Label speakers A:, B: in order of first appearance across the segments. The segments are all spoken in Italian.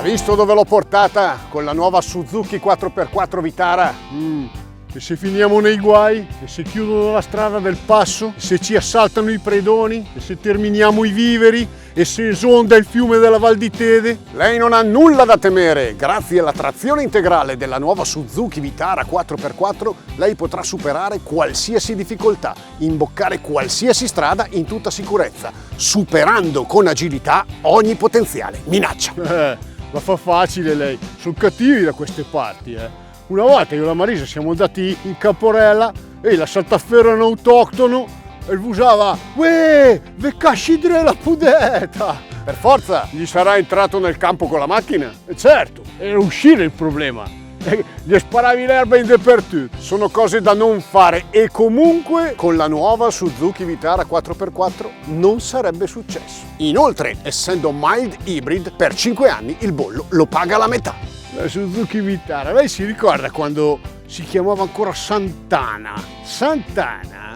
A: visto dove l'ho portata con la nuova Suzuki 4x4 Vitara?
B: E se finiamo nei guai? E se chiudono la strada del passo? E se ci assaltano i predoni? E se terminiamo i viveri? E se esonda il fiume della Val di Tede?
A: Lei non ha nulla da temere. Grazie alla trazione integrale della nuova Suzuki Vitara 4x4 lei potrà superare qualsiasi difficoltà, imboccare qualsiasi strada in tutta sicurezza, superando con agilità ogni potenziale minaccia.
B: La fa facile lei, sono cattivi da queste parti. Una volta io e la Marisa siamo andati in Camporella e la saltaferro autoctono e usava "Uè, ve cascidre la pudeta!"
A: Per forza, gli sarà entrato nel campo con la macchina?
B: E certo, era uscire il problema. Gli sparavi l'erba in dappertutto.
A: Sono cose da non fare e comunque con la nuova Suzuki Vitara 4x4 non sarebbe successo. Inoltre, essendo mild hybrid, per 5 anni il bollo lo paga la metà.
B: La Suzuki Vitara, lei si ricorda quando si chiamava ancora Santana? Santana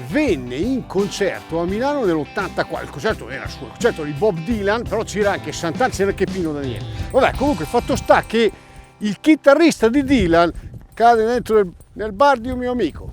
B: venne in concerto a Milano nell'84, il concerto era il concerto di Bob Dylan, però c'era anche Santana, c'era anche Pino Daniele. Vabbè, comunque fatto sta che il chitarrista di Dylan cade dentro nel bar di un mio amico.